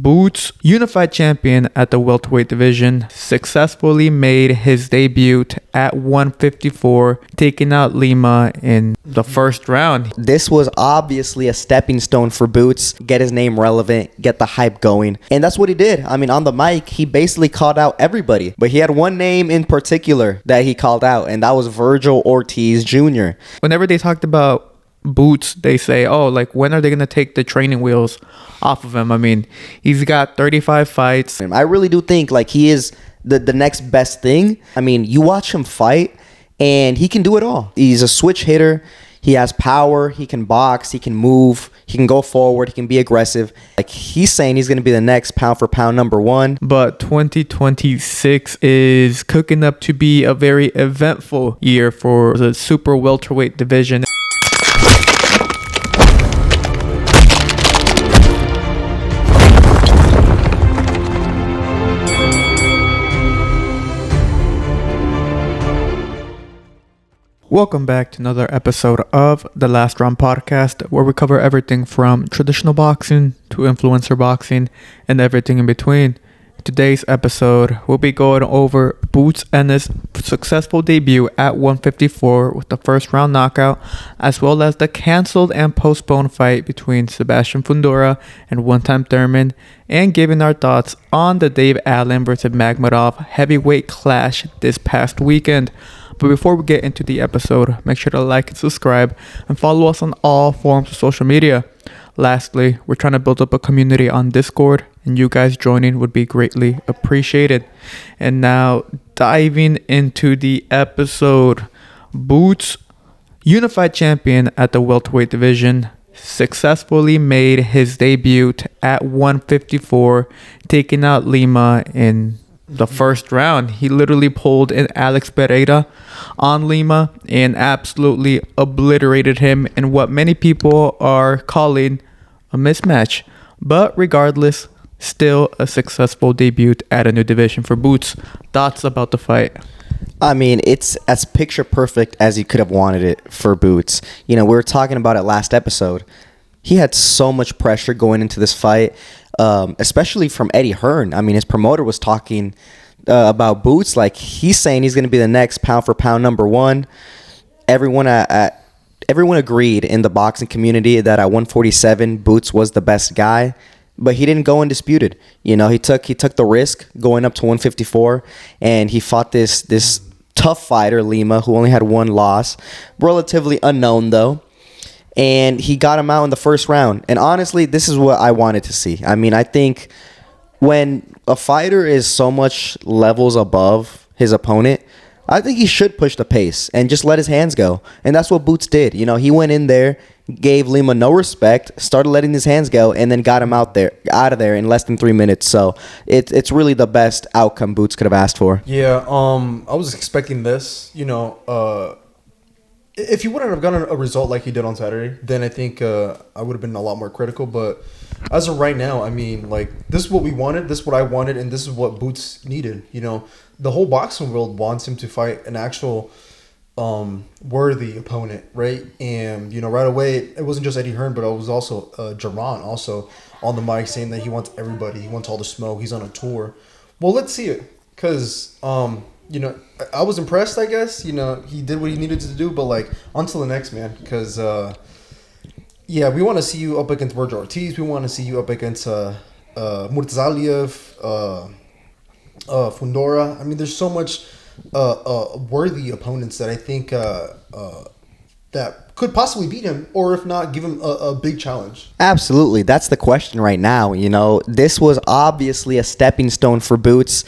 Boots, unified champion at the welterweight division, successfully made his debut at 154, taking out Lima in the first round. This was obviously a stepping stone for Boots, get his name relevant, get the hype going. And that's what he did. I mean, on the mic, he basically called out everybody. But he had one name in particular that he called out, and that was Vergil Ortiz Jr. Whenever they talked about Boots, they say, oh, like, when are they going to take the training wheels off of him? I mean, he's got 35 fights. I really do think, like, he is the next best thing. I mean, you watch him fight, and he can do it all. He's a switch hitter. He has power. He can box. He can move. He can go forward. He can be aggressive. Like, he's saying he's going to be the next pound-for-pound number one. But 2026 is cooking up to be a very eventful year for the super welterweight division. Welcome back to another episode of the Last Round Podcast, where we cover everything from traditional boxing to influencer boxing and everything in between. Today's episode, we'll be going over Boots Ennis' successful debut at 154 with the first round knockout, as well as the cancelled and postponed fight between Sebastian Fundora and one-time Thurman, and giving our thoughts on the Dave Allen versus Makhmudov heavyweight clash this past weekend. But before we get into the episode, make sure to like and subscribe and follow us on all forms of social media. Lastly, we're trying to build up a community on Discord, and you guys joining would be greatly appreciated. And now, diving into the episode, Boots, unified champion at the welterweight division, successfully made his debut at 154, taking out Lima in the first round. He literally pulled an Alex Pereira on Lima and absolutely obliterated him in what many people are calling a mismatch. But regardless, still a successful debut at a new division for Boots. Thoughts about the fight? I mean, it's as picture perfect as you could have wanted it for Boots. You know, we were talking about it last episode. He had so much pressure going into this fight, especially from Eddie Hearn. I mean, his promoter was talking about Boots, like he's saying he's going to be the next pound-for-pound number one. Everyone agreed in the boxing community that at 147, Boots was the best guy, but he didn't go undisputed. You know, he took the risk going up to 154, and he fought this tough fighter, Lima, who only had one loss, relatively unknown though. And he got him out in the first round. And honestly, this is what I wanted to see. I mean, I think when a fighter is so much levels above his opponent, I think he should push the pace and just let his hands go. And that's what Boots did. You know, he went in there, gave Lima no respect, started letting his hands go, and then got him out of there in less than 3 minutes. So it's really the best outcome Boots could have asked for. Yeah, I was expecting this, you know, if he wouldn't have gotten a result like he did on Saturday, then I think I would have been a lot more critical. But as of right now, I mean, like, this is what we wanted, this is what I wanted, and this is what Boots needed. You know, the whole boxing world wants him to fight an actual worthy opponent, right? And, you know, right away, it wasn't just Eddie Hearn, but it was also Jaron also on the mic saying that he wants everybody. He wants all the smoke. He's on a tour. Well, let's see it because you know, I was impressed, I guess. You know, he did what he needed to do, but, like, on to the next, man. Because, yeah, we want to see you up against Vergil Ortiz. We want to see you up against Murtazaliev, Fundora. I mean, there's so much worthy opponents that I think that could possibly beat him, or if not, give him a big challenge. Absolutely. That's the question right now. You know, this was obviously a stepping stone for Boots.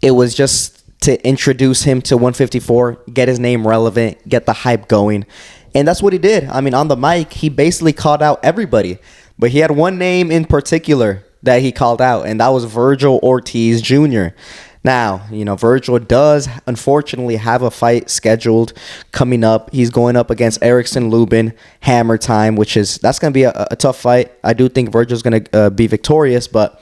It was just to introduce him to 154, get his name relevant, get the hype going. And that's what he did. I mean, on the mic, he basically called out everybody. But he had one name in particular that he called out, and that was Vergil Ortiz Jr. Now, you know, Vergil does unfortunately have a fight scheduled coming up. He's going up against Erickson Lubin, Hammer Time, that's going to be a tough fight. I do think Virgil's going to be victorious, but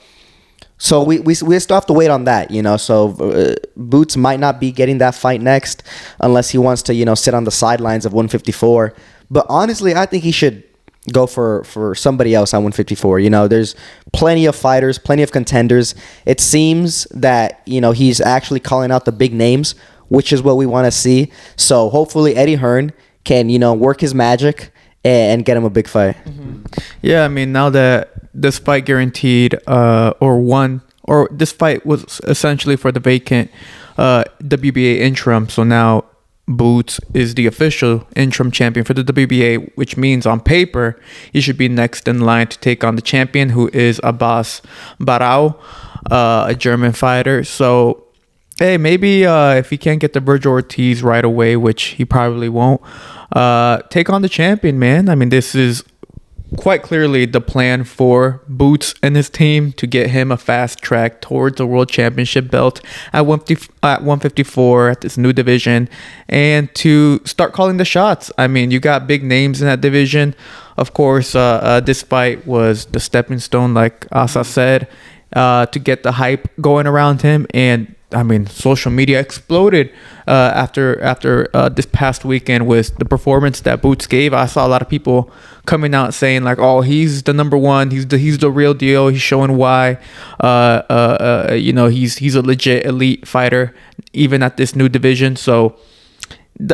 so we still have to wait on that, you know. So Boots might not be getting that fight next, unless he wants to, you know, sit on the sidelines of 154. But honestly, I think he should, you know, push the pace. I mean, he did what he needed to do, but, like, on to the next, man. Because Welcome back to another episode of the Last Round Podcast, where we cover everything from traditional boxing to influencer boxing and everything in between. Today's episode, we'll be going over Boots' unified champion at the welterweight division, successfully made his debut at 154, taking out Lima in the first round. But go for somebody else at 154. You know, there's plenty of fighters, plenty of contenders. It seems that, you know, he's actually calling out the big names, which is what we want to see. So hopefully Eddie Hearn can, you know, work his magic and get him a big fight. Yeah, I mean, now that this fight guaranteed this fight was essentially for the vacant WBA interim. So now Boots is the official interim champion for the WBA, which means on paper he should be next in line to take on the champion, who is Abbas Baraou, a German fighter. So hey, maybe if he can't get the Vergil Ortiz right away, which he probably won't, take on the champion, man. I mean, this is quite clearly the plan for Boots and his team to get him a fast track towards the world championship belt at 154 at this new division, and to start calling the shots. I mean, you got big names in that division. Of course, this fight was the stepping stone, like Asa said, to get the hype going around him. And I mean, social media exploded after this past weekend with the performance that Boots gave. I saw a lot of people coming out saying like, "Oh, he's the number one. He's the real deal. He's showing why. You know, he's a legit elite fighter, even at this new division." So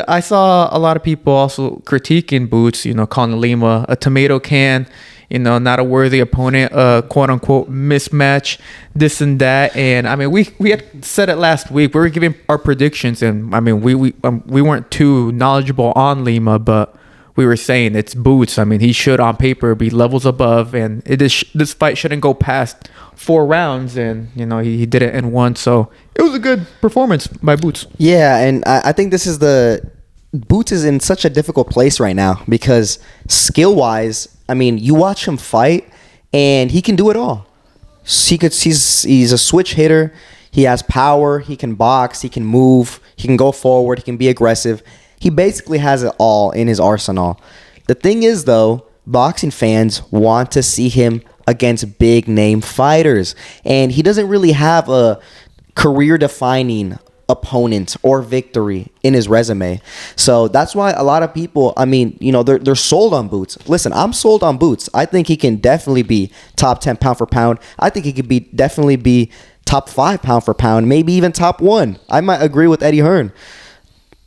I saw a lot of people also critiquing Boots. You know, calling Lima a tomato can. You know, not a worthy opponent, quote unquote mismatch, this and that. And I mean, we had said it last week. We were giving our predictions, and I mean, we weren't too knowledgeable on Lima, but we were saying it's Boots. I mean, he should on paper be levels above, and this fight shouldn't go past 4 rounds. And you know, he did it in 1, so it was a good performance by Boots. Yeah, and I think this is Boots is in such a difficult place right now because skill-wise, I mean, you watch him fight, and he can do it all. He's a switch hitter. He has power. He can box. He can move. He can go forward. He can be aggressive. He basically has it all in his arsenal. The thing is, though, boxing fans want to see him against big-name fighters, and he doesn't really have a career-defining opponent or victory in his resume. So that's why a lot of people, I mean, you know, they're sold on Boots. Listen, I'm sold on Boots. I think he can definitely be top 10 pound for pound. I think he could definitely be top 5 pound for pound, maybe even top 1. I might agree with Eddie Hearn.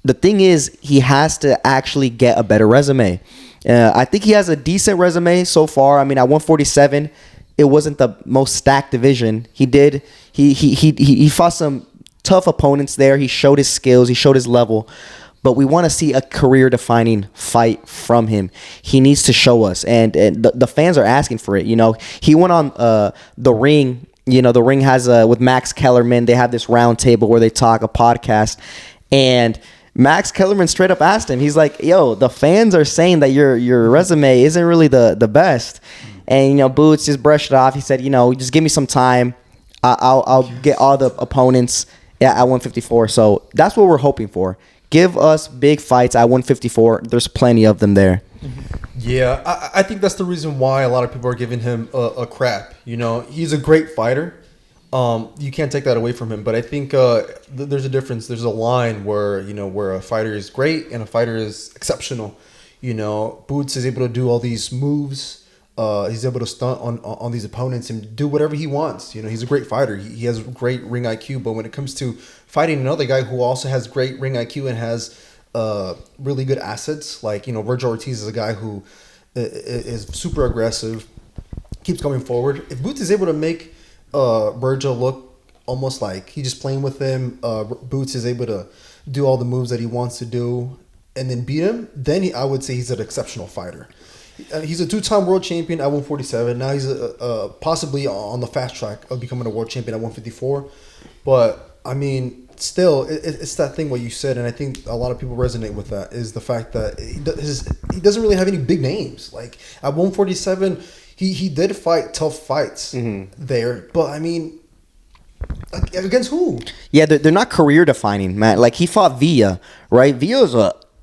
The thing is, he has to actually get a better resume. I think he has a decent resume so far. I mean, at 147, it wasn't the most stacked division. He fought some tough opponents there. He showed his skills. He showed his level. But we want to see a career-defining fight from him. He needs to show us. And the fans are asking for it. You know, he went on The Ring. You know, The Ring has with Max Kellerman. They have this round table where they talk, a podcast. And Max Kellerman straight up asked him. He's like, "Yo, the fans are saying that your resume isn't really the best." And, you know, Boots just brushed it off. He said, "You know, just give me some time. I'll get all the opponents at 154. So that's what we're hoping for. Give us big fights at 154. There's plenty of them there. Yeah, I think that's the reason why a lot of people are giving him a crap. You know, he's a great fighter. You can't take that away from him. But I think there's a difference. There's a line where, you know, where a fighter is great and a fighter is exceptional. You know, Boots is able to do all these moves. He's able to stunt on these opponents and do whatever he wants. You know, he's a great fighter. He has great ring IQ. But when it comes to fighting another guy who also has great ring IQ and has really good assets, like, you know, Vergil Ortiz is a guy who is super aggressive, keeps coming forward. If Boots is able to make Vergil look almost like he's just playing with him, Boots is able to do all the moves that he wants to do and then beat him, then I would say he's an exceptional fighter. He's a 2-time world champion at 147. Now he's possibly on the fast track of becoming a world champion at 154. But, I mean, still, it's that thing what you said, and I think a lot of people resonate with that, is the fact that he doesn't really have any big names. Like, at 147, he did fight tough fights there. But, I mean, against who? Yeah, they're not career-defining, man. Like, he fought Villa, right? Villa's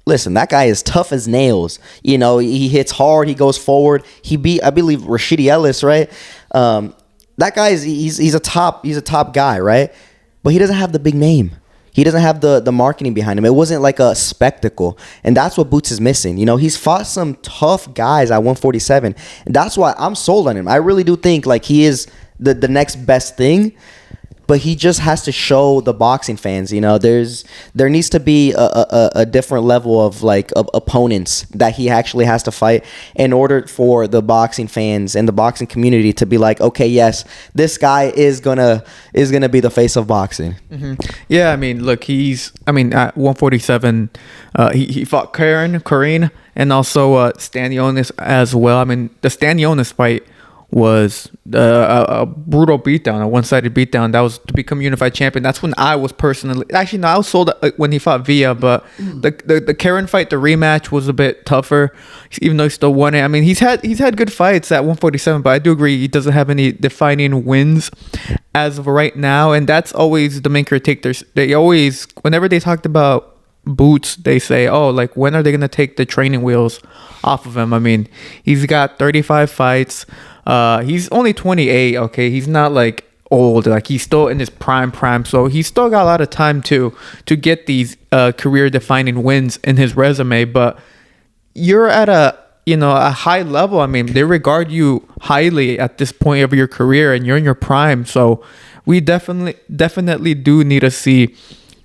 listen, that guy is tough as nails. You know, he hits hard. He goes forward. He beat, I believe, Rashidi Ellis, right? That guy he's a top guy, right? But he doesn't have the big name. He doesn't have the marketing behind him. It wasn't like a spectacle. And that's what Boots is missing. You know, he's fought some tough guys at 147. And that's why I'm sold on him. I really do think like he is the next best thing. But he just has to show the boxing fans, you know, there needs to be a different level of like of opponents that he actually has to fight in order for the boxing fans and the boxing community to be like, okay, yes, this guy is gonna be the face of boxing. Mm-hmm. Yeah, I mean, look, at 147, he fought Karine, and also Stanionis as well. I mean, the Stanionis fight was a brutal beatdown, a one-sided beatdown. That was to become unified champion. That's when I was personally, actually no, I was sold when he fought Villa, but the Karen fight, the rematch was a bit tougher, even though he still won it. I mean, he's had good fights at 147, but I do agree he doesn't have any defining wins as of right now, and that's always the main critique. They always, whenever they talked about Boots, they say, oh, like, when are they going to take the training wheels off of him? I mean, he's got 35 fights. He's only 28, okay? He's not, like, old. Like, he's still in his prime. So he's still got a lot of time to get these career-defining wins in his resume. But you're at a high level. I mean, they regard you highly at this point of your career, and you're in your prime. So we definitely do need to see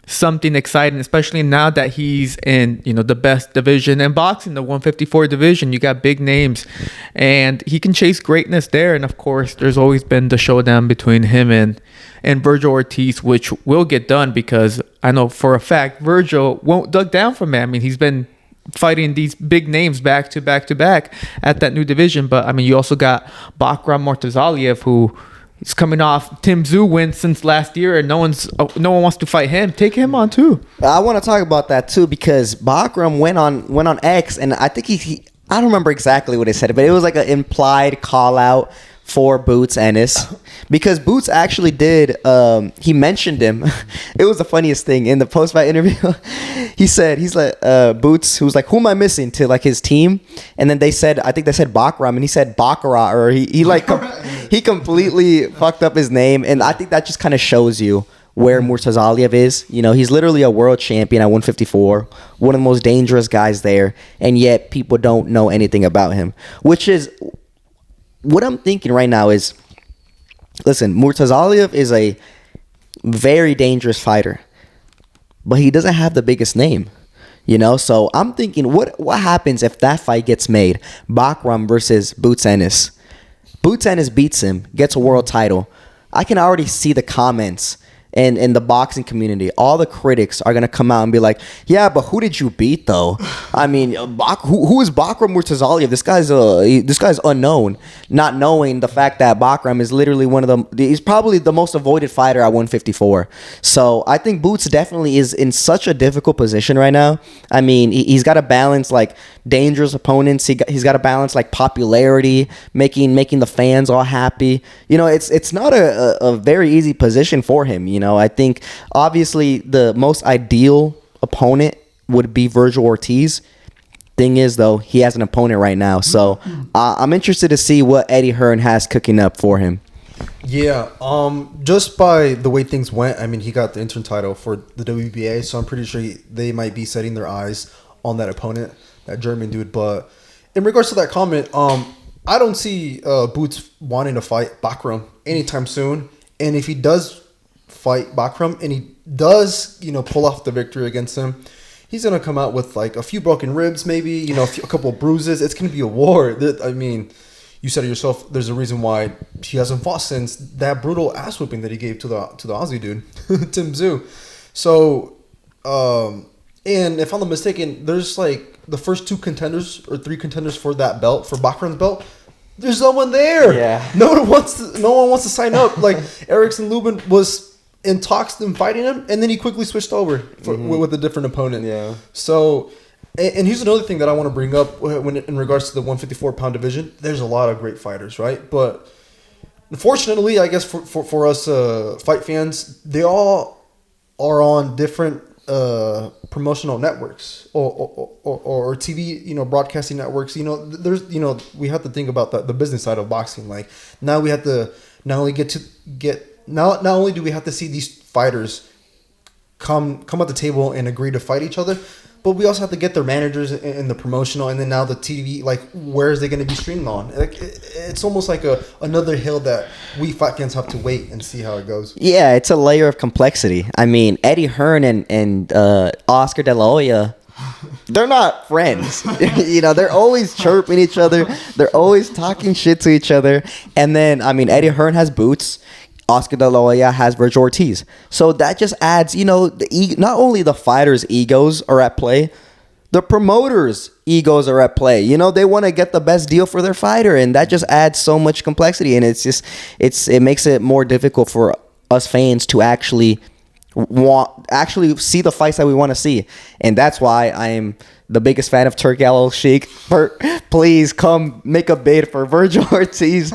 something exciting, especially now that he's in, the best division in boxing, the 154 division. You got big names, and he can chase greatness there. And of course, there's always been the showdown between him and Vergil Ortiz, which will get done, because I know for a fact Vergil won't duck down from it. I mean, he's been fighting these big names back to back at that new division. But I mean, you also got Bakhmudov Murtazaliev, who he's coming off Tim Tszyu win since last year, and no one wants to fight him. Take him on too. I want to talk about that too, because Bakhmudov went on X, and I think he I don't remember exactly what he said, but it was like an implied call out for Boots Ennis, because Boots actually did. He mentioned him. It was the funniest thing in the post fight interview. He's like Boots, who was like, "Who am I missing?" to like his team, and then I think they said Bakhmudov, and he said Baccarat, or he like he completely fucked up his name, and I think that just kind of shows you where Murtazaliev is. He's literally a world champion at 154, one of the most dangerous guys there, and yet people don't know anything about him, which is what I'm thinking right now is, listen, Murtazaliev is a very dangerous fighter, but he doesn't have the biggest name, So I'm thinking, what happens if that fight gets made? Bakhmudov versus Boots Ennis. Boots Ennis beats him, gets a world title. I can already see the comments and in the boxing community. All the critics are going to come out and be like, yeah, but who did you beat though? I mean, who is Bakhmudov Murtazaliev? This guy's unknown, not knowing the fact that Bakhmudov is literally he's probably the most avoided fighter at 154. So I think Boots definitely is in such a difficult position right now. I mean, he's got to balance like dangerous opponents. He's got to balance like popularity, making the fans all happy. It's not a very easy position for him. I think obviously the most ideal opponent would be Vergil Ortiz. Thing is, though, he has an opponent right now. So I'm interested to see what Eddie Hearn has cooking up for him. Yeah, just by the way things went, I mean, he got the interim title for the WBA, so I'm pretty sure they might be setting their eyes on that opponent, that German dude. But in regards to that comment, I don't see Boots wanting to fight Bakhmudov anytime soon. And if he does fight Bakhmudov and he does, pull off the victory against him, he's gonna come out with like a few broken ribs, maybe, a couple of bruises. It's gonna be a war. I mean, you said it yourself. There's a reason why he hasn't fought since that brutal ass whipping that he gave to the Aussie dude, Tim Tszyu. So, and if I'm not mistaken, there's like the first 2 contenders or 3 contenders for that belt, for Bakhmudov's belt. There's no one there. Yeah. No one wants to sign up. Like Erickson Lubin was in talks to him fighting him, and then he quickly switched over with a different opponent. Yeah. So, and here's another thing that I want to bring up when in regards to the 154-pound division. There's a lot of great fighters, right? But unfortunately, I guess for us fight fans, they all are on different promotional networks or TV, broadcasting networks. There's we have to think about the business side of boxing. Like now we have to not only do we have to see these fighters come at the table and agree to fight each other. But we also have to get their managers in the promotional, and then now the TV. Like, where is they going to be streamed on? Like, it's almost like another hill that we fight fans have to wait and see how it goes. Yeah, it's a layer of complexity. I mean, Eddie Hearn and Oscar De La Hoya, they're not friends. They're always chirping each other. They're always talking shit to each other. And then, I mean, Eddie Hearn has Boots. Oscar De La Hoya has Vergil Ortiz. So that just adds, not only the fighters' egos are at play, the promoters' egos are at play. They want to get the best deal for their fighter, and that just adds so much complexity. And it makes it more difficult for us fans to actually see the fights that we want to see. And that's why I am the biggest fan of Turki Al-Sheikh. Please come make a bid for Vergil Ortiz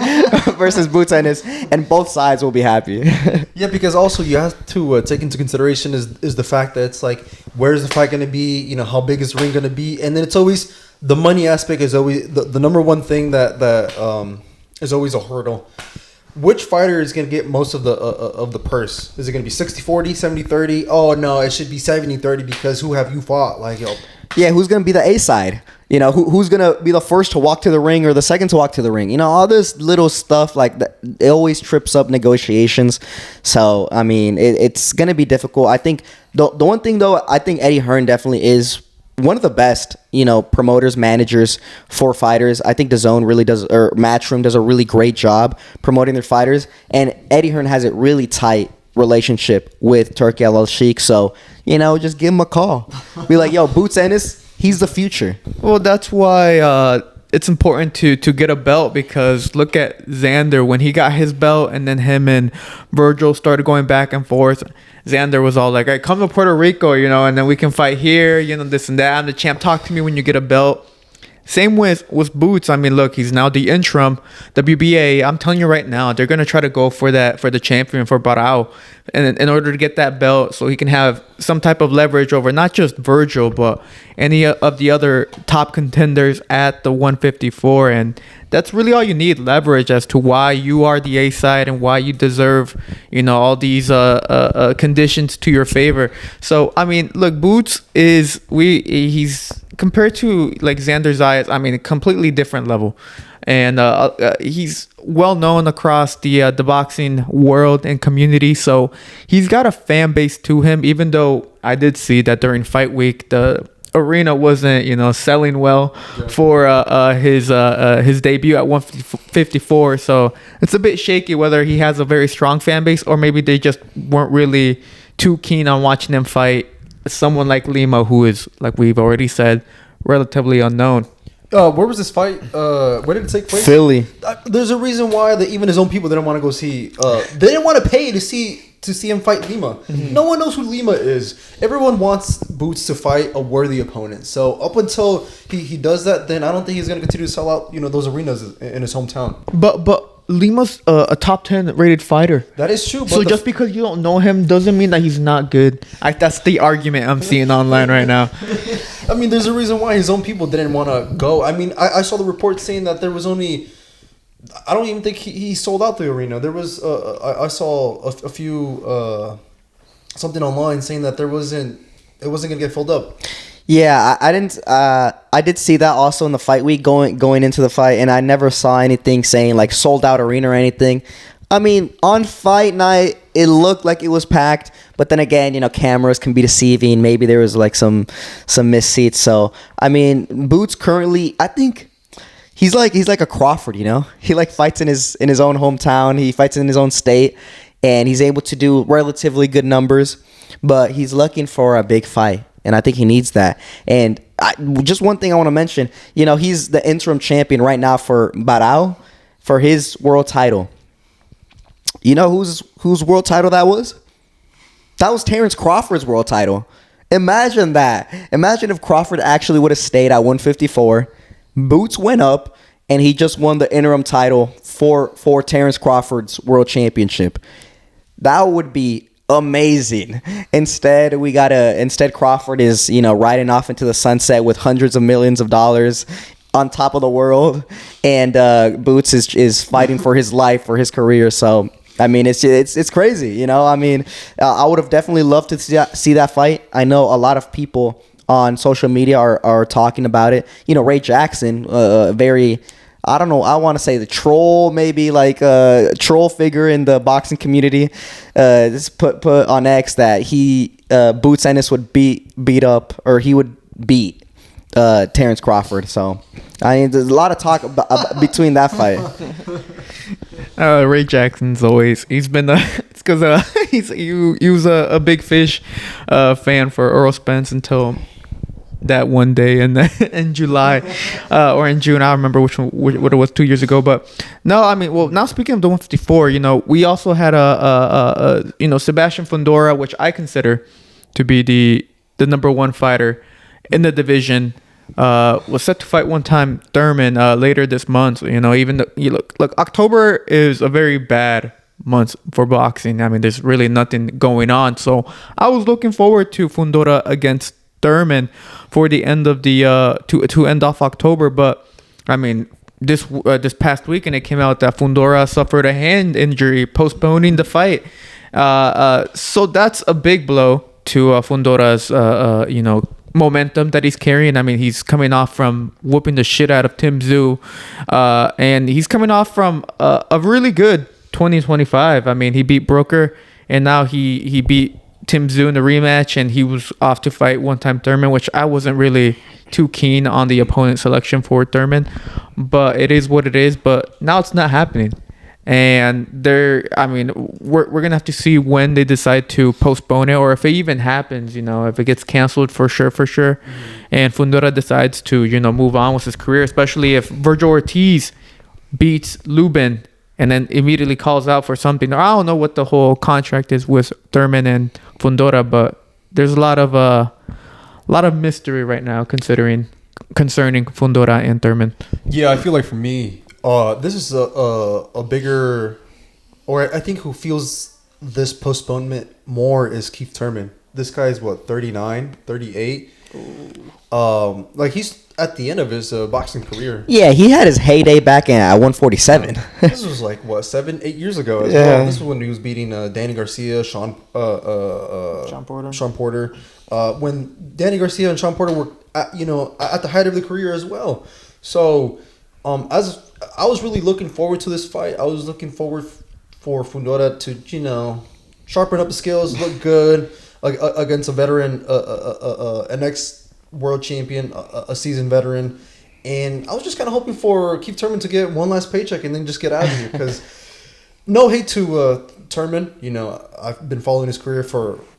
versus Boots Ennis, and both sides will be happy. Yeah, because also you have to take into consideration is the fact that it's like, where's the fight going to be? How big is the ring going to be? And then it's always the money aspect is always the number one thing that is always a hurdle. Which fighter is going to get most of the purse? Is it going to be 60-40, 70-30? Oh, no, it should be 70-30 because who have you fought? Like, yeah, who's going to be the A side? Who's going to be the first to walk to the ring or the second to walk to the ring? All this little stuff like that, it always trips up negotiations. So, I mean, it's going to be difficult. I think the one thing, though, I think Eddie Hearn definitely is one of the best, promoters, managers for fighters. I think DAZN really does, or Matchroom does a really great job promoting their fighters. And Eddie Hearn has a really tight relationship with Turki Al-Sheikh. So, just give him a call. Be like, yo, Boots Ennis, he's the future. Well, that's why it's important to get a belt, because look at Zander when he got his belt, and then him and Vergil started going back and forth. Zander was all like, "Hey, come to Puerto Rico, and then we can fight here, this and that. I'm the champ. Talk to me when you get a belt." Same with Boots. I mean, look, he's now the interim WBA. I'm telling you right now, they're gonna try to go for the champion, for Baraou, and in order to get that belt, so he can have some type of leverage over not just Vergil, but any of the other top contenders at the 154. And that's really all you need, leverage, as to why you are the A side and why you deserve, all these conditions to your favor. So I mean, look, Boots he's compared to like Zander Zayas, I mean, a completely different level. And he's well known across the boxing world and community. So he's got a fan base to him, even though I did see that during fight week, the arena wasn't, selling well for his debut at 154. So it's a bit shaky whether he has a very strong fan base, or maybe they just weren't really too keen on watching him fight someone like Lima, who is, like we've already said, relatively unknown. Where was this fight? Where did it take place? Philly. There's a reason why even his own people didn't want to go see. They didn't want to pay to see him fight Lima. Mm-hmm. No one knows who Lima is. Everyone wants Boots to fight a worthy opponent. So up until he does that, then I don't think he's going to continue to sell out those arenas in his hometown. But Lima's a top 10 rated fighter. That is true. But so just because you don't know him doesn't mean that he's not good. That's the argument I'm seeing online right now. I mean, there's a reason why his own people didn't want to go. I mean, I saw the report saying that there was only... I don't even think he sold out the arena. There was... I saw a few... something online saying that it wasn't going to get filled up. Yeah, I didn't. I did see that also in the fight week going into the fight, and I never saw anything saying like sold out arena or anything. I mean, on fight night, it looked like it was packed, but then again, cameras can be deceiving. Maybe there was like some missed seats. So I mean, Boots currently, I think he's like a Crawford. He like fights in his own hometown. He fights in his own state, and he's able to do relatively good numbers. But he's looking for a big fight. And I think he needs that. And just one thing I want to mention, he's the interim champion right now for Baraou for his world title. You know whose world title that was? That was Terence Crawford's world title. Imagine that. Imagine if Crawford actually would have stayed at 154. Boots went up, and he just won the interim title for Terence Crawford's world championship. That would be amazing. Instead Crawford is riding off into the sunset with hundreds of millions of dollars on top of the world, and Boots is fighting for his life, for his career. So I mean, it's crazy, you know. I mean, I would have definitely loved to see that fight. I know a lot of people on social media are talking about it. You know, Ray Jackson, very, I don't know, I want to say the troll, maybe like a troll figure in the boxing community. Just put on X that Boots Ennis would beat up, or he would beat Terence Crawford. So I mean, there's a lot of talk about between that fight. Ray Jackson's he's been it's because he was a big fish fan for Earl Spence until that one day in July or in June. I don't remember what it was 2 years ago. But no, I mean, well, now speaking of the 154, you know, we also had a Sebastian Fundora, which I consider to be the number one fighter in the division. Was set to fight one time Thurman later this month. You know, even look, October is a very bad month for boxing. I mean, there's really nothing going on. So I was looking forward to Fundora against Thurman for the end of the to end off October. But I mean, this past weekend it came out that Fundora suffered a hand injury, postponing the fight. So that's a big blow to Fundora's momentum that he's carrying. I mean, he's coming off from whooping the shit out of Tim Tszyu, and he's coming off from a really good 2025. I mean, he beat Brooker, and now he beat Tim Tszyu in the rematch, and he was off to fight one-time Thurman, which I wasn't really too keen on the opponent selection for Thurman, but it is what it is. But now it's not happening. And we're gonna have to see when they decide to postpone it, or if it even happens. You know, if it gets canceled for sure. Mm-hmm. And Fundora decides to move on with his career, especially if Vergil Ortiz beats Lubin and then immediately calls out for something. I don't know what the whole contract is with Thurman and Fundora, but there's a lot of mystery right now concerning Fundora and Thurman. Yeah, I feel like for me, this is a bigger, or I think who feels this postponement more is Keith Thurman. This guy is 39, 38. Like he's at the end of his boxing career. Yeah, he had his heyday back at 147. This was like 7-8 years ago as well. This was when he was beating Danny Garcia, Sean Porter. When Danny Garcia and Sean Porter were at the height of their career as well. So as I was really looking forward to this fight. I was looking forward for Fundora to sharpen up the skills, look good against a veteran, an ex-world champion, a seasoned veteran. And I was just kind of hoping for Keith Thurman to get one last paycheck and then just get out of here. Because no hate to Thurman. I've been following his career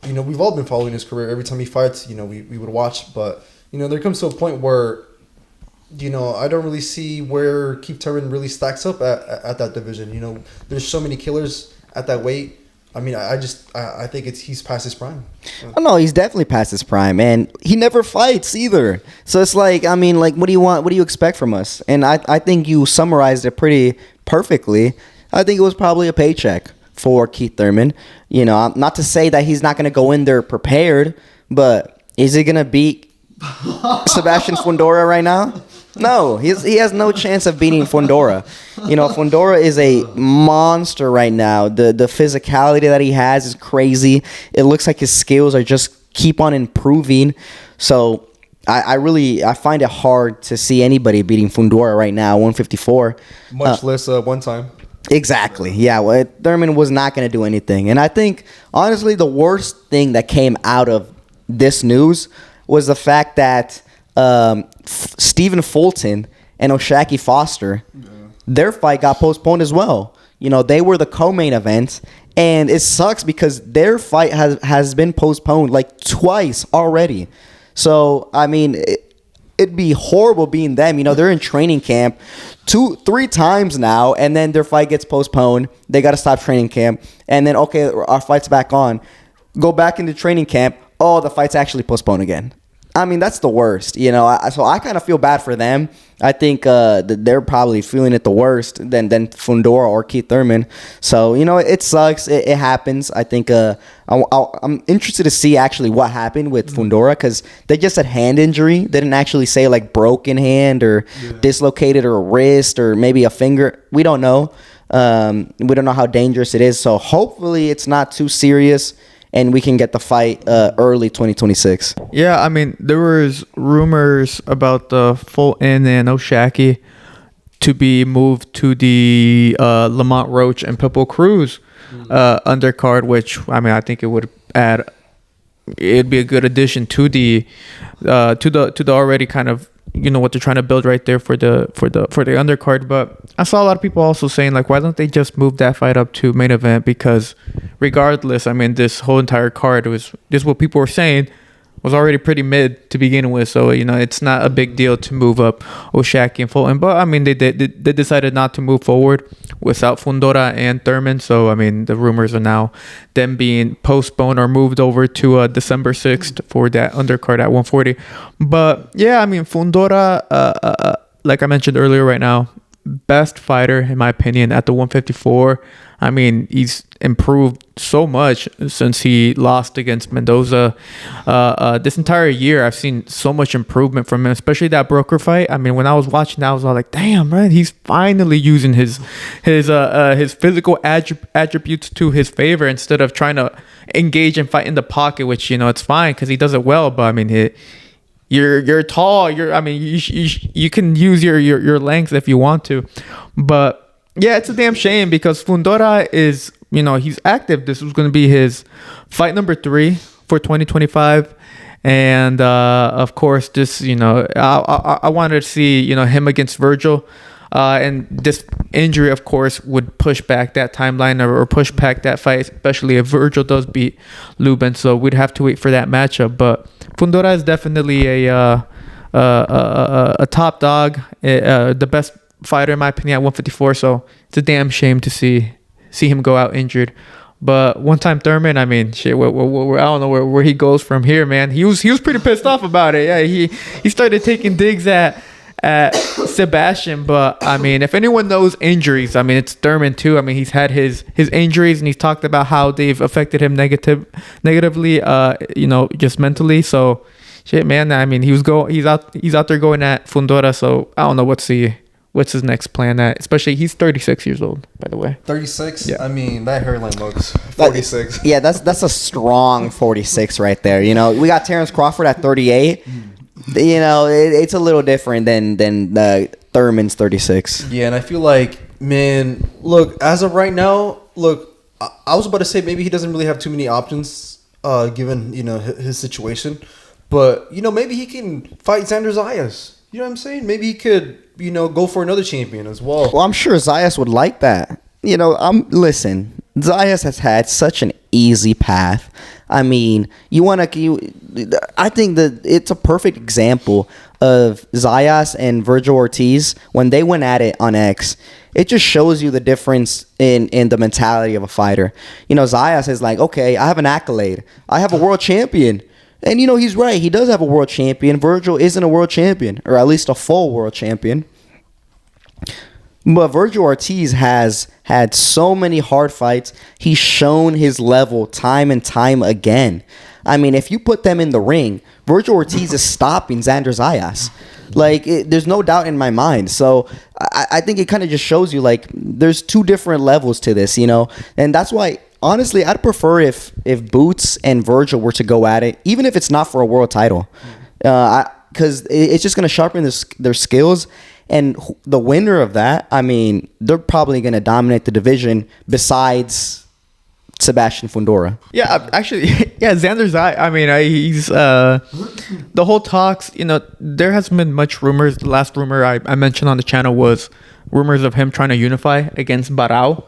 we've all been following his career. Every time he fights, we would watch. But, there comes to a point where, I don't really see where Keith Thurman really stacks up at that division. There's so many killers at that weight. I mean, I think he's past his prime. Oh, no, he's definitely past his prime, and he never fights either. So it's like, I mean, like, what do you want? What do you expect from us? And I think you summarized it pretty perfectly. I think it was probably a paycheck for Keith Thurman. Not to say that he's not going to go in there prepared, but is he going to beat Sebastian Fundora right now? No, he has no chance of beating Fundora. Fundora is a monster right now. The physicality that he has is crazy. It looks like his skills are just keep on improving. So I find it hard to see anybody beating Fundora right now, 154. Much less one time. Exactly. Yeah, Thurman was not going to do anything. And I think, honestly, the worst thing that came out of this news was the fact that Stephen Fulton and Oshaki Foster, their fight got postponed as well. They were the co-main event, and it sucks because their fight has been postponed like twice already. So, I mean, it'd be horrible being them. They're in training camp 2-3 times now, and then their fight gets postponed. They got to stop training camp, and then, okay, our fight's back on. Go back into training camp. Oh, the fight's actually postponed again. I mean, that's the worst, so I kind of feel bad for them. I think they're probably feeling it the worst than Fundora or Keith Thurman. So, it sucks. It happens. I think I'm interested to see actually what happened with Fundora, because they just said hand injury. They didn't actually say like broken hand or dislocated or a wrist or maybe a finger. We don't know. We don't know how dangerous it is. So hopefully it's not too serious and we can get the fight early 2026. Yeah, I mean, there was rumors about the Fulton and Oshaki to be moved to the Lamont Roach and Pitbull Cruz undercard, which, I mean, I think it'd be a good addition to the already kind of, you know, what they're trying to build right there for the undercard. But I saw a lot of people also saying, like, why don't they just move that fight up to main event? Because regardless, I mean, this whole entire card was just what people were saying was already pretty mid to begin with. So, you know, it's not a big deal to move up Oshaki and Fulton. But, I mean, they decided not to move forward without Fundora and Thurman. So, I mean, the rumors are now them being postponed or moved over to December 6th for that undercard at 140. But, yeah, I mean, Fundora, like I mentioned earlier right now, best fighter, in my opinion, at the 154. I mean, he's improved so much since he lost against Mendoza. This entire year, I've seen so much improvement from him, especially that broker fight. I mean, when I was watching that, I was all like, damn, man, he's finally using his physical attributes to his favor instead of trying to engage and fight in the pocket, which, you know, it's fine because he does it well. But, I mean, you're tall. You can use your length if you want to. But, yeah, it's a damn shame because Fundora is, you know, he's active. This was going to be his fight number 3 for 2025. And, of course, this, you know, I wanted to see, you know, him against Vergil. And this injury, of course, would push back that timeline or push back that fight, especially if Vergil does beat Lubin. So we'd have to wait for that matchup. But Fundora is definitely a top dog, the best fighter in my opinion at 154. So it's a damn shame to see him go out injured. But one time Thurman, I mean, shit, I don't know where he goes from here, man. He was pretty pissed off about it. Yeah, he started taking digs at Sebastian. But I mean, if anyone knows injuries, I mean, it's Thurman too. I mean, he's had his injuries and he's talked about how they've affected him negatively, you know, just mentally. So shit, man. I mean, he's out there going at Fundora. So I don't know what's his next plan at, especially he's 36 years old, by the way. 36? Yeah. I mean, that hairline looks 46. Yeah, that's a strong 46 right there. You know, we got Terence Crawford at 38. You know, it's a little different than Thurman's 36. Yeah, and I feel like, man, look, as of right now, look, I was about to say maybe he doesn't really have too many options given, you know, his situation. But, you know, maybe he can fight Zander Zayas. You know what I'm saying? Maybe he could, you know, go for another champion as well. Well, I'm sure Zayas would like that. You know, listen, Zayas has had such an easy path. I mean, I think that it's a perfect example of Zayas and Vergil Ortiz when they went at it on X. It just shows you the difference in the mentality of a fighter. You know, Zayas is like, okay, I have an accolade. I have a world champion. And, you know, he's right. He does have a world champion. Vergil isn't a world champion, or at least a full world champion. But Vergil Ortiz has had so many hard fights. He's shown his level time and time again. I mean, if you put them in the ring, Vergil Ortiz is stopping Zander Zayas. Like, there's no doubt in my mind. So I think it kind of just shows you, like, there's two different levels to this, you know? And that's why, honestly, I'd prefer if Boots and Vergil were to go at it, even if it's not for a world title. Because it's just going to sharpen their skills. And the winner of that, I mean, they're probably going to dominate the division besides Sebastian Fundora. Yeah, actually, yeah, Zander Zayas, I mean, he's the whole talks, you know, there hasn't been much rumors. The last rumor I mentioned on the channel was rumors of him trying to unify against Baraou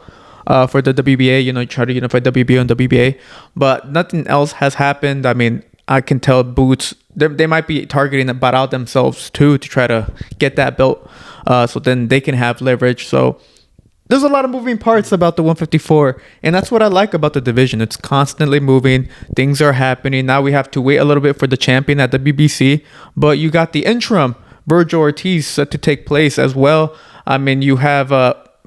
for the WBA, you know, try to unify WBO and WBA. But nothing else has happened. I mean, I can tell Boots, they might be targeting Baraou themselves too to try to get that belt so then they can have leverage. So there's a lot of moving parts about the 154, and that's what I like about the division. It's constantly moving. Things are happening. Now we have to wait a little bit for the champion at the BBC, but you got the interim Vergil Ortiz set to take place as well. I mean, you have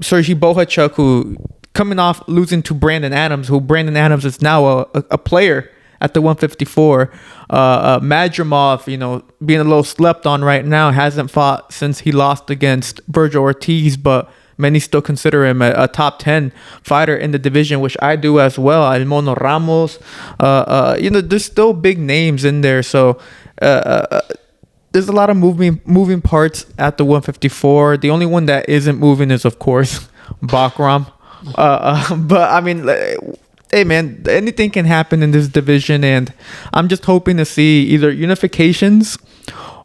Sergey Bohachuk, who coming off losing to Brandon Adams, who Brandon Adams is now a player at the 154. Madrimov, you know, being a little slept on right now, hasn't fought since he lost against Vergil Ortiz, but many still consider him a top 10 fighter in the division, which I do as well. El Mono Ramos, there's still big names in there. So there's a lot of moving parts at the 154. The only one that isn't moving is, of course, Bakram. But I mean, hey man, anything can happen in this division, and I'm just hoping to see either unifications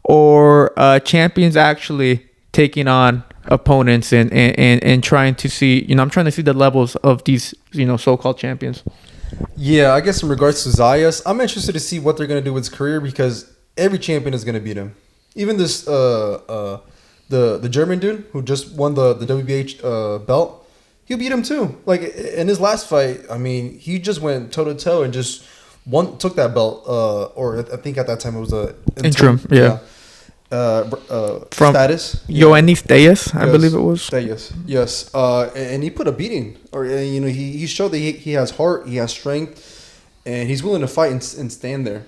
or champions actually taking on opponents and trying to see, I'm trying to see the levels of these, so-called champions. Yeah, I guess in regards to Zayas, I'm interested to see what they're going to do with his career, because every champion is going to beat him. Even this the German dude who just won the WBH belt, he'll beat him too. Like in his last fight, I mean, he just went toe to toe and just took that belt. Or I think at that time it was a interim. Yeah. From status. Ioannis Zayas, I believe it was. Zayas, yes. And he put a beating. Or he showed that he has heart, he has strength, and he's willing to fight and stand there.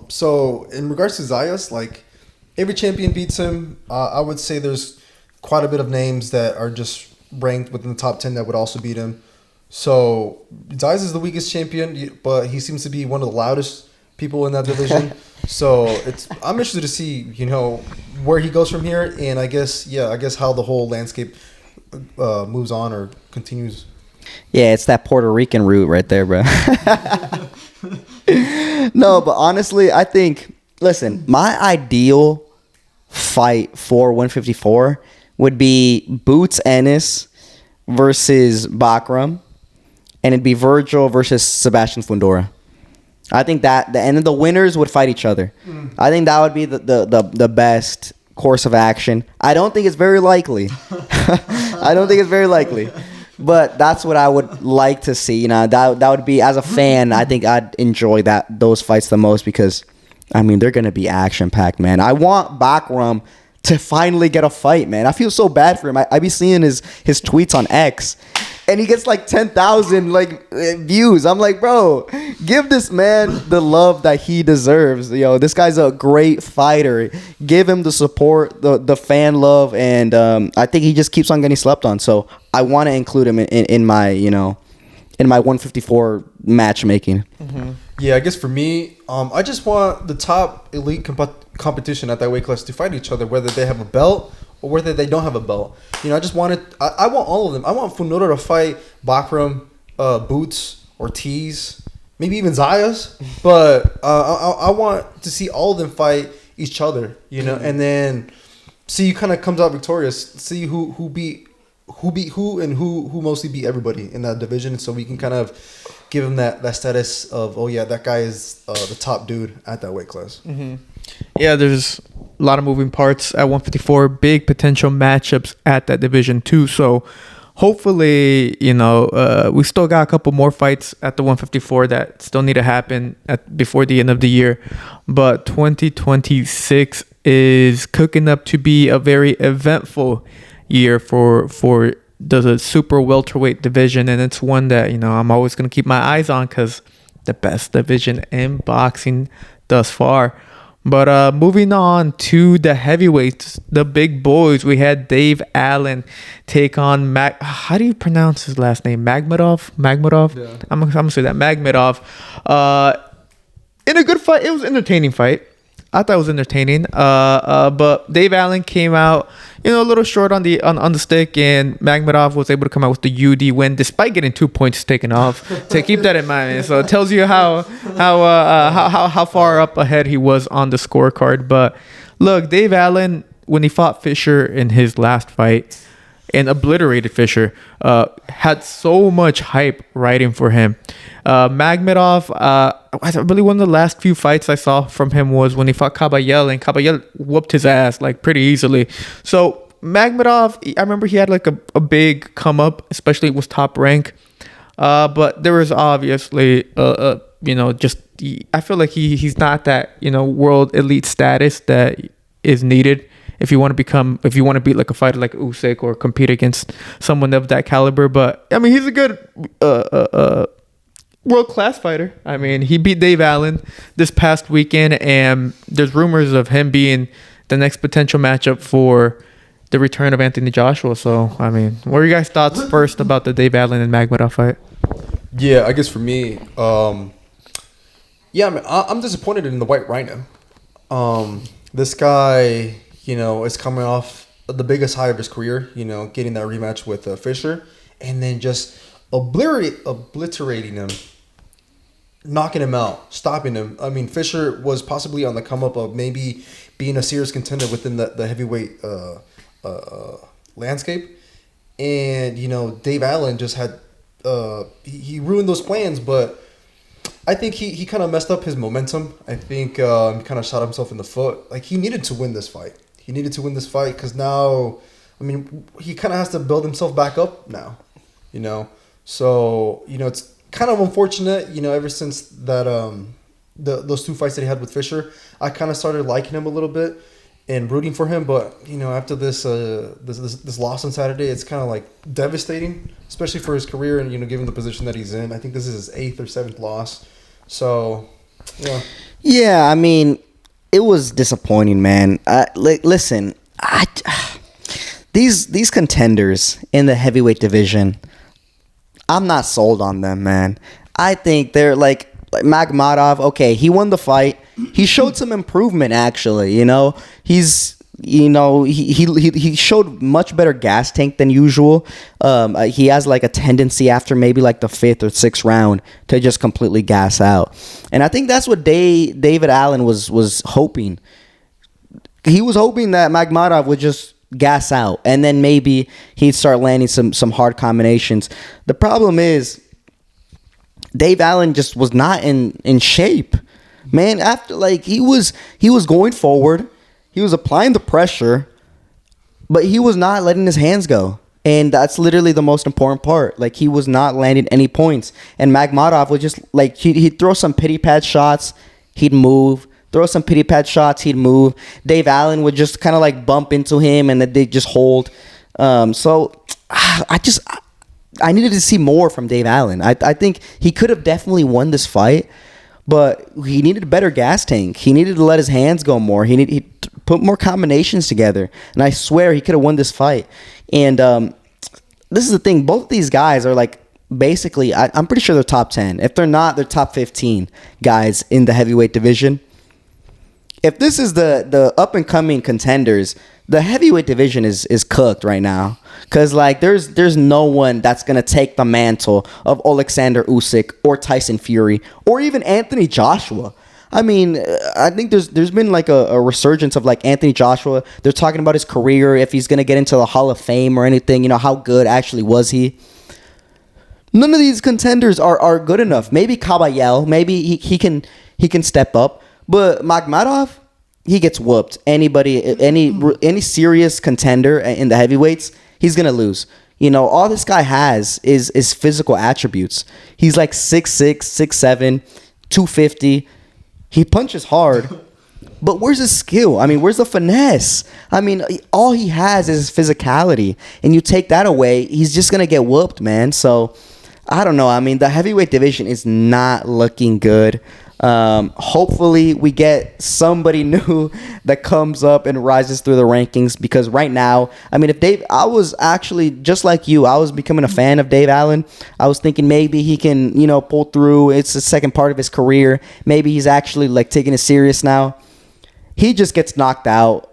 So in regards to Zayas, like every champion beats him. I would say there's quite a bit of names that are just ranked within the top 10 that would also beat him. So Zayas is the weakest champion, but he seems to be one of the loudest people in that division. So I'm interested to see, where he goes from here, and I guess how the whole landscape moves on or continues. Yeah, it's that Puerto Rican route right there, bro. No, but honestly, I think, listen, my ideal fight for 154 would be Boots Ennis versus Bakram, and it'd be Vergil versus Sebastian Fundora. I think that and then the winners would fight each other. I think that would be the best course of action. I don't think it's very likely. But that's what I would like to see. That would be, as a fan, I think I'd enjoy those fights the most, because I mean, they're gonna be action packed, man. I want Bakram to finally get a fight, man. I feel so bad for him. I be seeing his tweets on X, and he gets like 10,000 views. I'm like, bro, give this man the love that he deserves. This guy's a great fighter. Give him the support, the fan love, and I think he just keeps on getting slept on. So I want to include him in my 154 matchmaking. Mm-hmm. Yeah, I guess for me, I just want the top elite competition at that weight class to fight each other, whether they have a belt or whether they don't have a belt. I just want I want all of them. I want Fundora to fight Bakram, Boots, Ortiz, maybe even Zayas. But I want to see all of them fight each other, and then see who kind of comes out victorious. See who beat who and who mostly beat everybody in that division, so we can kind of give him that status of, oh yeah, that guy is the top dude at that weight class. Mm-hmm. Yeah, there's a lot of moving parts at 154, big potential matchups at that division too. So hopefully, we still got a couple more fights at the 154 that still need to happen before the end of the year. But 2026 is cooking up to be a very eventful year for the super welterweight division, and it's one that I'm always going to keep my eyes on, because the best division in boxing thus far. But moving on to the heavyweights, the big boys, we had Dave Allen take on how do you pronounce his last name? Makhmudov. Yeah. I'm gonna say that, Makhmudov. In a good fight. It was an entertaining fight. I thought it was entertaining. But Dave Allen came out, a little short on the stick, and Makhmudov was able to come out with the UD win despite getting 2 points taken off. So keep that in mind. So it tells you how far up ahead he was on the scorecard. But look, Dave Allen, when he fought Fisher in his last fight and obliterated Fisher, had so much hype riding for him. Makhmudov, I believe one of the last few fights I saw from him was when he fought Caballel, and Caballel whooped his ass pretty easily. So Makhmudov, I remember he had a big come up, especially with top rank. But there was obviously, just I feel like he's not that world elite status that is needed if you want to beat a fighter like Usyk or compete against someone of that caliber. But I mean, he's a good world-class fighter. I mean, he beat Dave Allen this past weekend, and there's rumors of him being the next potential matchup for the return of Anthony Joshua. So, I mean, what are your guys' thoughts first about the Dave Allen and Makhmudov fight? Yeah, I guess for me, yeah, I'm disappointed in the White Rhino. This guy, is coming off the biggest high of his career, getting that rematch with Fisher, and then just obliterating him, knocking him out, stopping him. I mean, Fisher was possibly on the come up of maybe being a serious contender within the heavyweight landscape. And, Dave Allen just had, he ruined those plans, but I think he kind of messed up his momentum. I think he kind of shot himself in the foot. Like, he needed to win this fight. He needed to win this fight because now, I mean, he kind of has to build himself back up now, So, it's kind of unfortunate, ever since that those 2 fights that he had with Fisher, I kind of started liking him a little bit and rooting for him. But, after this loss on Saturday, it's kind of like devastating, especially for his career and, given the position that he's in. I think this is his 8th or 7th loss. So, yeah. Yeah, I mean, it was disappointing, man. Listen, these contenders in the heavyweight division, I'm not sold on them, man. I think they're like Makhmudov. Okay, he won the fight. He showed some improvement, actually. He showed much better gas tank than usual. He has like a tendency after maybe like the 5th or 6th round to just completely gas out, and I think that's what David Allen was hoping. He was hoping that Makhmudov would just gas out, and then maybe he'd start landing some hard combinations. The problem is Dave Allen just was not in shape, man. After he was going forward. He was applying the pressure, but he was not letting his hands go. And that's literally the most important part. Like, he was not landing any points. And Makhmudov would just, he'd throw some pity pad shots, he'd move. Throw some pity pad shots, he'd move. Dave Allen would just kind of, bump into him, and then they'd just hold. So, I needed to see more from Dave Allen. I think he could have definitely won this fight, but he needed a better gas tank. He needed to let his hands go more. He put more combinations together. And I swear he could have won this fight. And this is the thing. Both of these guys are basically, I'm pretty sure they're top 10. If they're not, they're top 15 guys in the heavyweight division. If this is the up-and-coming contenders, the heavyweight division is cooked right now. Because, there's no one that's going to take the mantle of Alexander Usyk or Tyson Fury or even Anthony Joshua. I mean, I think there's been, a resurgence of, Anthony Joshua. They're talking about his career, if he's going to get into the Hall of Fame or anything. How good actually was he? None of these contenders are good enough. Maybe Caballel. Maybe he can step up. But Makhmudov, he gets whooped. Any serious contender in the heavyweights, he's gonna lose. All this guy has is physical attributes. He's 6'6", 6'7", 250. He punches hard, but where's his skill? I mean, where's the finesse? I mean, all he has is his physicality, and you take that away, he's just gonna get whooped, man. So I don't know. I mean, the heavyweight division is not looking good. Hopefully we get somebody new that comes up and rises through the rankings, because right now, I mean, I was actually just like you, I was becoming a fan of Dave Allen. I was thinking maybe he can, pull through. It's the second part of his career. Maybe he's actually taking it serious now. He just gets knocked out.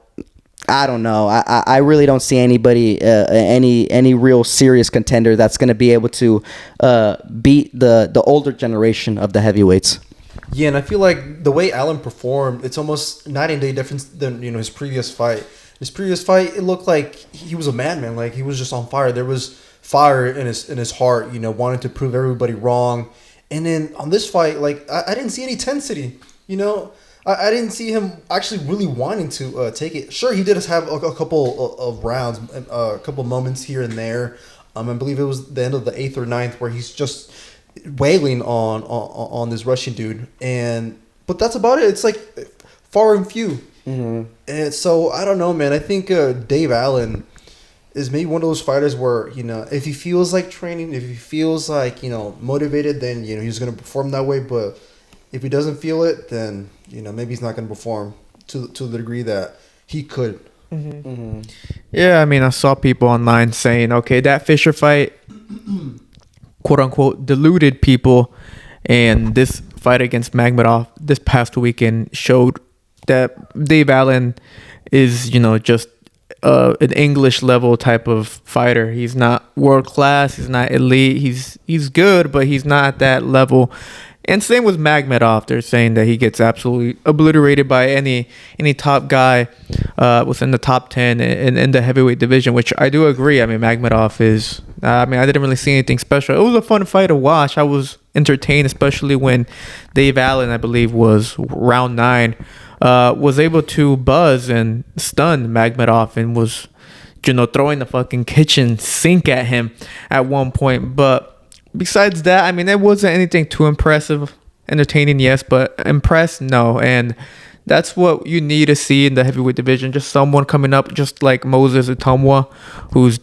I don't know. I really don't see anybody, any real serious contender that's going to be able to beat the older generation of the heavyweights. Yeah, and I feel like the way Allen performed, it's almost night and day difference than his previous fight. His previous fight, it looked like he was a madman. He was just on fire. There was fire in his heart. Wanting to prove everybody wrong. And then on this fight, I didn't see any intensity. I didn't see him actually really wanting to take it. Sure, he did have a couple of rounds, a couple moments here and there. I believe it was the end of the 8th or 9th where he's just wailing on this Russian dude, but that's about it. It's far and few. Mm-hmm. And so I don't know, man. I think Dave Allen is maybe one of those fighters where if he feels like training, if he feels motivated, then he's gonna perform that way. But if he doesn't feel it, then maybe he's not gonna perform to the degree that he could Yeah, I mean, I saw people online saying, okay, that Fisher fight, quote unquote, deluded people, and this fight against Makhmudov this past weekend showed that Dave Allen is, just an English level type of fighter. He's not world class. He's not elite. He's good, but he's not at that level. And same with Makhmudov. They're saying that he gets absolutely obliterated by any top guy within the top 10 in the heavyweight division, which I do agree. I mean, Makhmudov is... I didn't really see anything special. It was a fun fight to watch. I was entertained, especially when Dave Allen, I believe, was round 9, was able to buzz and stun Makhmudov and was, throwing the fucking kitchen sink at him at one point. But besides that, I mean, it wasn't anything too impressive. Entertaining, yes, but impressed, no. And that's what you need to see in the heavyweight division. Just someone coming up, just like Moses Itomwa, who's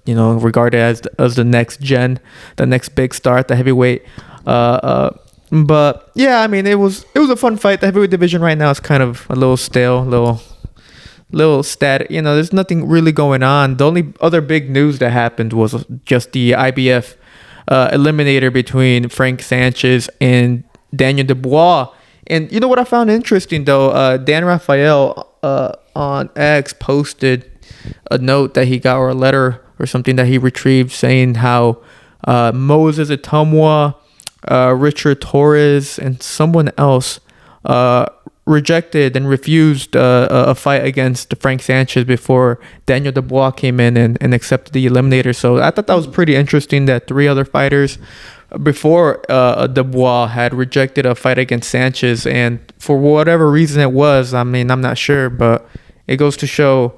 regarded as the next gen, the next big star at the heavyweight. But yeah, I mean, it was a fun fight. The heavyweight division right now is kind of a little stale, little static. There's nothing really going on. The only other big news that happened was just the IBF eliminator between Frank Sanchez and Daniel Dubois. And you know what I found interesting though? Dan Rafael on X posted a note that he got, or a letter or something that he retrieved, saying how Moses Itomwa, Richard Torres, and someone else rejected and refused a fight against Frank Sanchez before Daniel Dubois came in and accepted the eliminator. So I thought that was pretty interesting that 3 other fighters before Dubois had rejected a fight against Sanchez, and for whatever reason it was, I mean, I'm not sure, but it goes to show.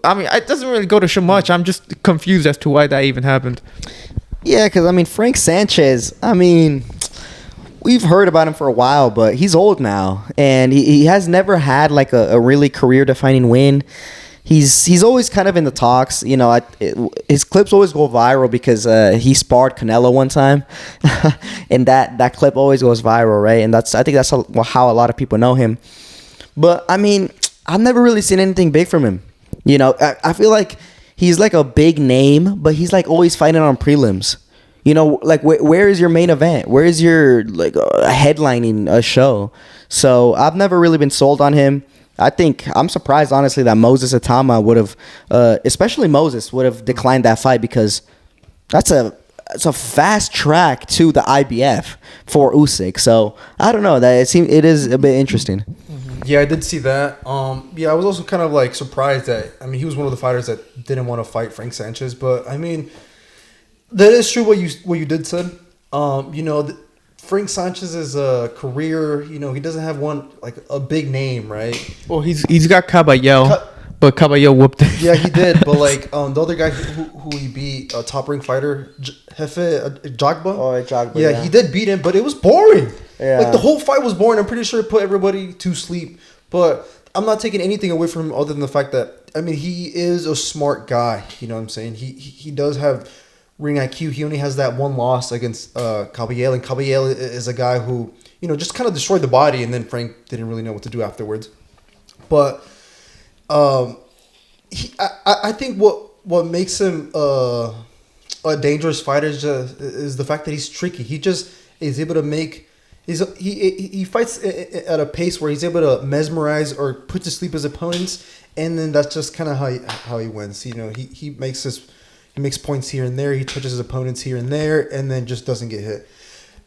I mean, it doesn't really go to show much. I'm just confused as to why that even happened. Yeah, because, I mean, Frank Sanchez, I mean, we've heard about him for a while, but he's old now. And he has never had, like, a really career-defining win. He's always kind of in the talks. His clips always go viral because he sparred Canelo one time. And that clip always goes viral, right? And I think that's how a lot of people know him. But, I mean, I've never really seen anything big from him. I feel like he's like a big name, but he's like always fighting on prelims. Like where is your main event? Where is your headlining a show? So I've never really been sold on him. I'm surprised, honestly, that Moses Itomwa would have, especially Moses, would have declined that fight, because it's a fast track to the IBF for Usyk. So I don't know, that it is a bit interesting. Yeah, I did see that. I was also kind of surprised that, I mean, he was one of the fighters that didn't want to fight Frank Sanchez, but I mean, that is true what you did said. Frank Sanchez's career, he doesn't have a big name, right? Well, he's got Caballero, but Caballero whooped him. Yeah, he did, but the other guy who he beat, a top ring fighter, Jefe Jagba. Oh, Jagba. Yeah, he did beat him, but it was boring. Yeah. The whole fight was boring. I'm pretty sure it put everybody to sleep. But I'm not taking anything away from him other than the fact that, I mean, he is a smart guy. You know what I'm saying? He does have ring IQ. He only has that one loss against Caballero, and Caballero is a guy who, just kind of destroyed the body, and then Frank didn't really know what to do afterwards. But I think what makes him a dangerous fighter is the fact that he's tricky. He just is able to make... He fights at a pace where he's able to mesmerize or put to sleep his opponents, and then that's just kind of how he wins. He makes points here and there. He touches his opponents here and there, and then just doesn't get hit.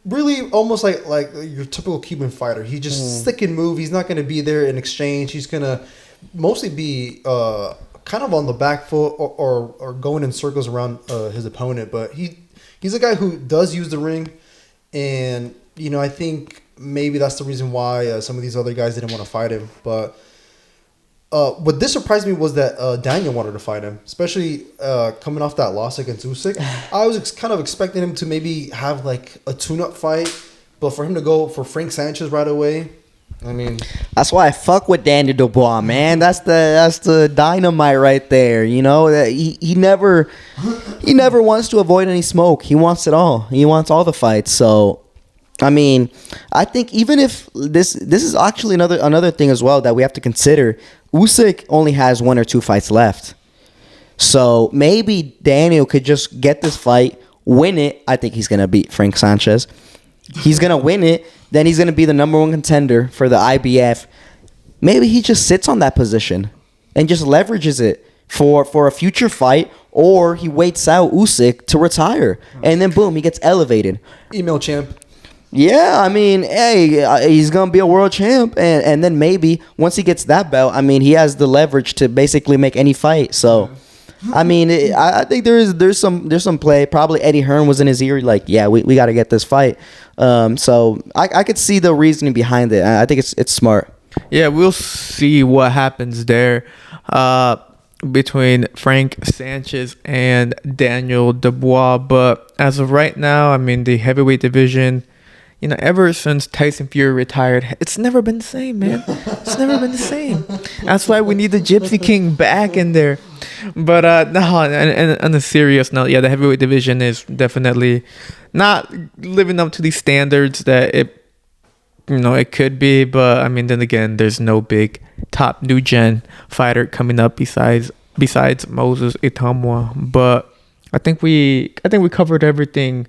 Really, almost like your typical Cuban fighter. He just stick and move. He's not going to be there in exchange. He's going to mostly be kind of on the back foot or going in circles around his opponent. But he's a guy who does use the ring, and I think maybe that's the reason why some of these other guys didn't want to fight him. But what this surprised me was that Daniel wanted to fight him, especially coming off that loss against Usyk. I was kind of expecting him to maybe have a tune-up fight, but for him to go for Frank Sanchez right away, I mean, that's why I fuck with Daniel Dubois, man. That's the dynamite right there. That he never wants to avoid any smoke. He wants it all. He wants all the fights. So I mean, I think even if this is actually another thing as well that we have to consider. Usyk only has 1 or 2 fights left. So maybe Daniel could just get this fight, win it. I think he's going to beat Frank Sanchez. He's going to win it. Then he's going to be the number 1 contender for the IBF. Maybe he just sits on that position and just leverages it for a future fight, or he waits out Usyk to retire. And then, boom, he gets elevated. Email champ. Yeah, I mean, hey, he's going to be a world champ. And then maybe once he gets that belt, I mean, he has the leverage to basically make any fight. So, I mean, I think there's some play. Probably Eddie Hearn was in his ear like, yeah, we got to get this fight. So I could see the reasoning behind it. I think it's smart. Yeah, we'll see what happens there between Frank Sanchez and Daniel Dubois. But as of right now, I mean, the heavyweight division, ever since Tyson Fury retired, it's never been the same, man. It's never been the same. That's why we need the Gypsy King back in there. But no, and on a serious note, yeah, the heavyweight division is definitely not living up to these standards that it could be. But I mean, then again, there's no big top new gen fighter coming up besides Moses Itamwa. But I think we covered everything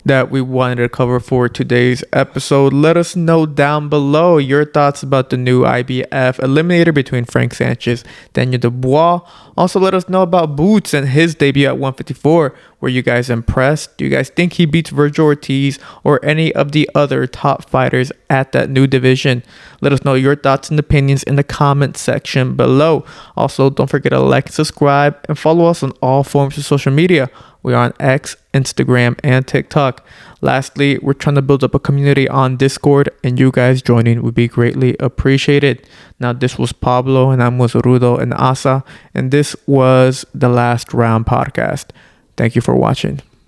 that we wanted to cover for today's episode. Let us know down below your thoughts about the new IBF eliminator between Frank Sanchez, Daniel Dubois. Also, let us know about Boots and his debut at 154. Were you guys impressed? Do you guys think he beats Vergil Ortiz or any of the other top fighters at that new division? Let us know your thoughts and opinions in the comment section below. Also, don't forget to like, subscribe, and follow us on all forms of social media. We are on X, Instagram, and TikTok. Lastly, we're trying to build up a community on Discord, and you guys joining would be greatly appreciated. Now, this was Pablo, and I'm with Rudo and Asa, and this was the Last Round Podcast. Thank you for watching.